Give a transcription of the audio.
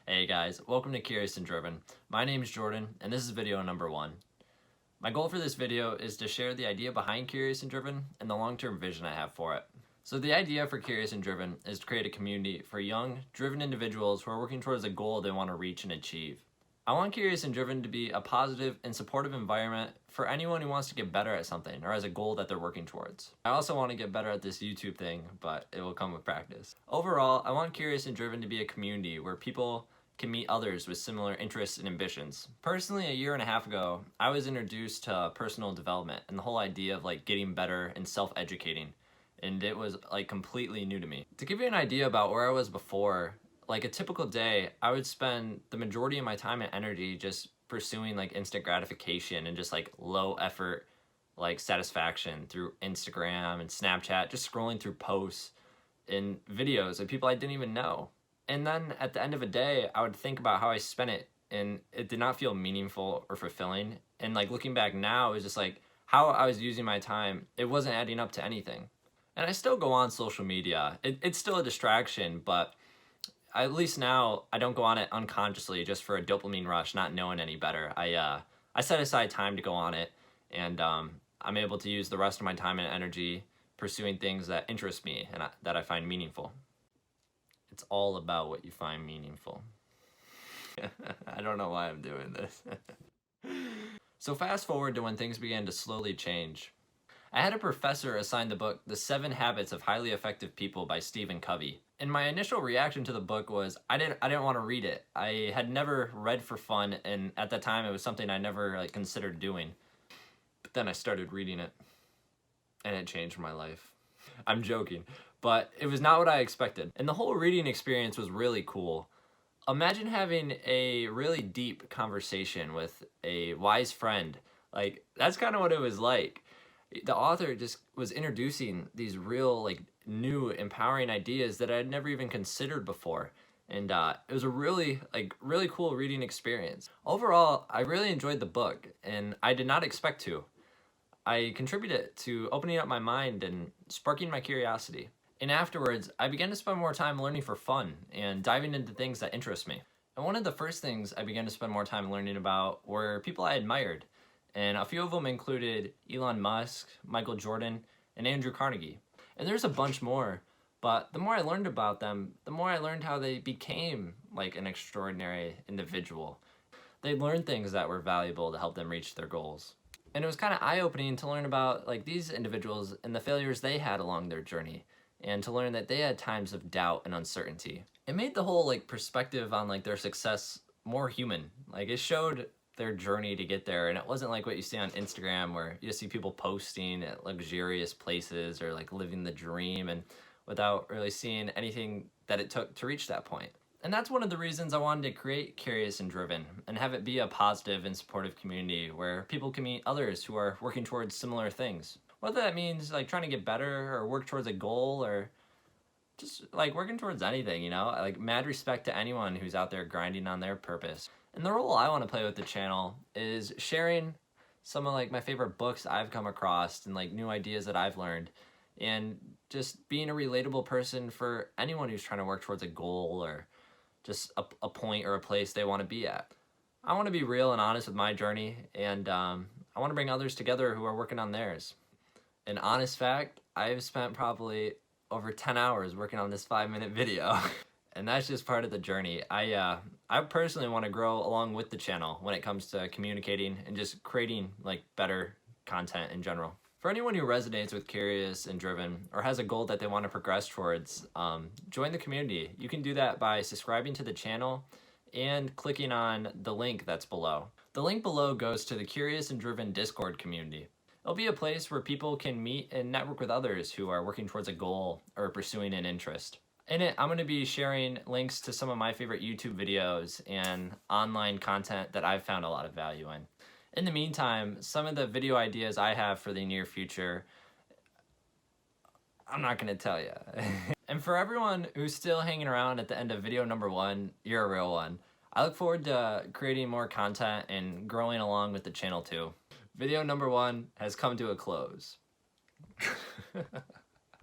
Hey guys, welcome to Curious and Driven. My name is Jordan, and this is video number 1. My goal for this video is to share the idea behind Curious and Driven and the long-term vision I have for it. So the idea for Curious and Driven is to create a community for young, driven individuals who are working towards a goal they want to reach and achieve. I want Curious and Driven to be a positive and supportive environment for anyone who wants to get better at something or has a goal that they're working towards. I also want to get better at this YouTube thing, but it will come with practice. Overall, I want Curious and Driven to be a community where people can meet others with similar interests and ambitions. Personally, a year and a half ago, I was introduced to personal development and the whole idea of getting better and self-educating, and it was completely new to me. To give you an idea about where I was before, a typical day, I would spend the majority of my time and energy just pursuing instant gratification and just low effort satisfaction through Instagram and Snapchat, just scrolling through posts and videos of people I didn't even know. And then at the end of a day, I would think about how I spent it, and it did not feel meaningful or fulfilling. And looking back now, it was just how I was using my time, it wasn't adding up to anything. And I still go on social media. It's still a distraction, but at least now I don't go on it unconsciously just for a dopamine rush, not knowing any better. I set aside time to go on it, and I'm able to use the rest of my time and energy pursuing things that interest me and that I find meaningful. It's all about what you find meaningful. I don't know why I'm doing this. So fast forward to when things began to slowly change. I had a professor assign the book The 7 Habits of Highly Effective People by Stephen Covey. And my initial reaction to the book was I didn't want to read it. I had never read for fun, and at that time it was something I never considered doing. But then I started reading it, and it changed my life. I'm joking, but it was not what I expected. And the whole reading experience was really cool. Imagine having a really deep conversation with a wise friend. That's kind of what it was like. The author just was introducing these real, new, empowering ideas that I had never even considered before. And it was a really cool reading experience. Overall, I really enjoyed the book, and I did not expect to. I contributed to opening up my mind and sparking my curiosity. And afterwards, I began to spend more time learning for fun and diving into things that interest me. And one of the first things I began to spend more time learning about were people I admired. And a few of them included Elon Musk, Michael Jordan, and Andrew Carnegie. And there's a bunch more, but the more I learned about them, the more I learned how they became an extraordinary individual. They learned things that were valuable to help them reach their goals. And it was kind of eye-opening to learn about these individuals and the failures they had along their journey, and to learn that they had times of doubt and uncertainty. It made the whole perspective on their success more human. It showed their journey to get there, and it wasn't what you see on Instagram where you just see people posting at luxurious places or living the dream and without really seeing anything that it took to reach that point. And that's one of the reasons I wanted to create Curious and Driven and have it be a positive and supportive community where people can meet others who are working towards similar things. Whether that means trying to get better or work towards a goal or just working towards anything, mad respect to anyone who's out there grinding on their purpose. And the role I want to play with the channel is sharing some of my favorite books I've come across and new ideas that I've learned, and just being a relatable person for anyone who's trying to work towards a goal or just a point or a place they want to be at. I want to be real and honest with my journey, and I want to bring others together who are working on theirs. An honest fact, I've spent probably over 10 hours working on this 5-minute video. And that's just part of the journey. I personally want to grow along with the channel when it comes to communicating and just creating better content in general. For anyone who resonates with Curious and Driven or has a goal that they want to progress towards, join the community. You can do that by subscribing to the channel and clicking on the link that's below. The link below goes to the Curious and Driven Discord community. It'll be a place where people can meet and network with others who are working towards a goal or pursuing an interest. In it, I'm going to be sharing links to some of my favorite YouTube videos and online content that I've found a lot of value in. In the meantime, some of the video ideas I have for the near future, I'm not going to tell you. And for everyone who's still hanging around at the end of video number 1, you're a real one. I look forward to creating more content and growing along with the channel too. Video number 1 has come to a close.